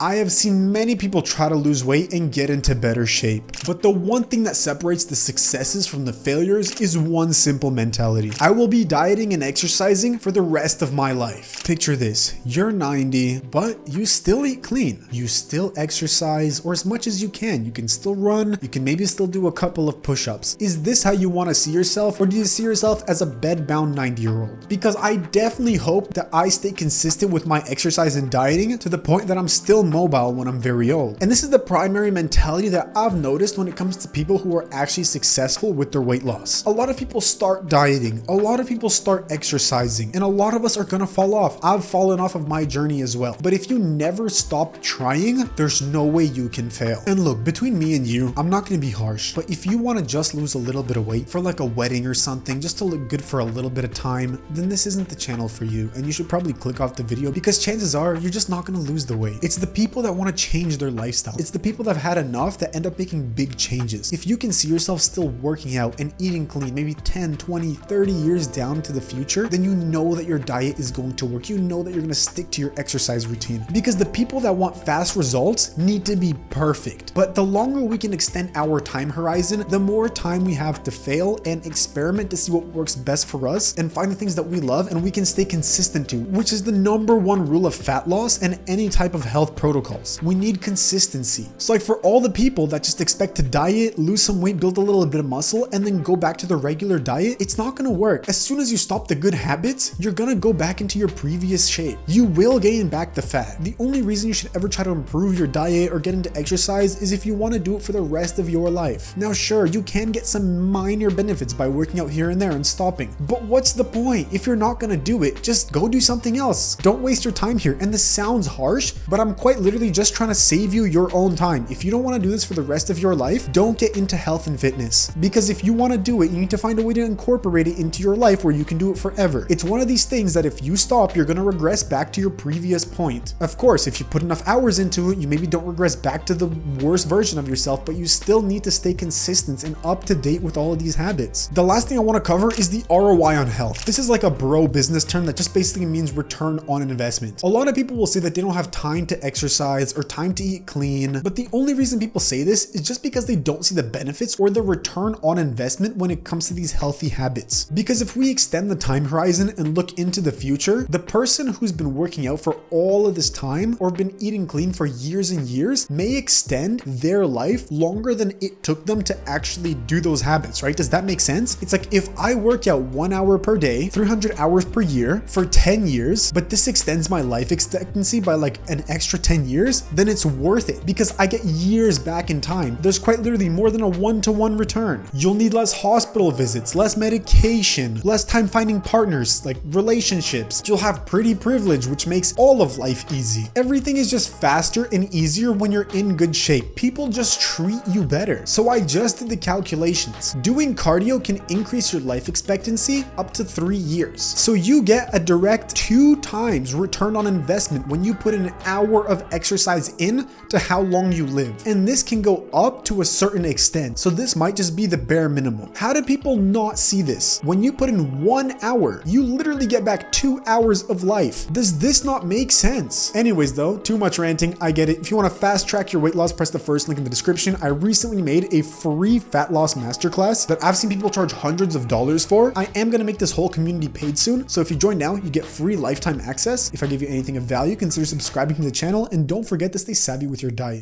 I have seen many people try to lose weight and get into better shape, but the one thing that separates the successes from the failures is one simple mentality. I will be dieting and exercising for the rest of my life. Picture this, you're 90, but you still eat clean. You still exercise, or as much as you can. You can still run, you can maybe still do a couple of push-ups. Is this how you want to see yourself, or do you see yourself as a bed-bound 90-year-old? Because I definitely hope that I stay consistent with my exercise and dieting to the point that I'm still mobile when I'm very old. And this is the primary mentality that I've noticed when it comes to people who are actually successful with their weight loss. A lot of people start dieting, a lot of people start exercising, and a lot of us are gonna fall off. I've fallen off of my journey as well. But if you never stop trying, there's no way you can fail. And look, between me and you, I'm not gonna be harsh, but if you wanna just lose a little bit of weight for like a wedding or something, just to look good for a little bit of time, then this isn't the channel for you, and you should probably click off the video because chances are you're just not gonna lose the weight. It's the people that want to change their lifestyle. It's the people that have had enough that end up making big changes. If you can see yourself still working out and eating clean, maybe 10, 20, 30 years down into the future, then you know that your diet is going to work. You know that you're going to stick to your exercise routine. Because the people that want fast results need to be perfect. But the longer we can extend our time horizon, the more time we have to fail and experiment to see what works best for us and find the things that we love and we can stay consistent to, which is the #1 rule of fat loss and any type of health protocols. We need consistency. So like for all the people that just expect to diet, lose some weight, build a little bit of muscle, and then go back to the regular diet, it's not gonna work. As soon as you stop the good habits, you're gonna go back into your previous shape. You will gain back the fat. The only reason you should ever try to improve your diet or get into exercise is if you wanna do it for the rest of your life. Now sure, you can get some minor benefits by working out here and there and stopping, but what's the point? If you're not gonna do it, just go do something else. Don't waste your time here. And this sounds harsh, but I'm quite literally just trying to save you your own time. If you don't want to do this for the rest of your life, don't get into health and fitness. Because if you want to do it, you need to find a way to incorporate it into your life where you can do it forever. It's one of these things that if you stop, you're going to regress back to your previous point. Of course, if you put enough hours into it, you maybe don't regress back to the worst version of yourself, but you still need to stay consistent and up to date with all of these habits. The last thing I want to cover is the ROI on health. This is like a bro business term that just basically means return on investment. A lot of people will say that they don't have time to exercise or time to eat clean, but the only reason people say this is just because they don't see the benefits or the return on investment when it comes to these healthy habits. Because if we extend the time horizon and look into the future, the person who's been working out for all of this time or been eating clean for years and years may extend their life longer than it took them to actually do those habits, right? Does that make sense? It's like if I work out 1 hour per day, 300 hours per year for 10 years, but this extends my life expectancy by like an extra 10 years, then it's worth it because I get years back in time. There's quite literally more than a 1-to-1 return. You'll need less hospital visits, less medication, less time finding partners, like relationships. You'll have pretty privilege, which makes all of life easy. Everything is just faster and easier when you're in good shape. People just treat you better. So I just did the calculations. Doing cardio can increase your life expectancy up to 3 years. So you get a direct 2 times return on investment when you put an hour of exercise in to how long you live. And this can go up to a certain extent. So this might just be the bare minimum. How do people not see this? When you put in 1 hour, you literally get back 2 hours of life. Does this not make sense? Anyways though, too much ranting, I get it. If you want to fast track your weight loss, press the first link in the description. I recently made a free fat loss masterclass that I've seen people charge hundreds of dollars for. I am going to make this whole community paid soon. So if you join now, you get free lifetime access. If I give you anything of value, consider subscribing to the channel and don't forget to stay savvy with your diet.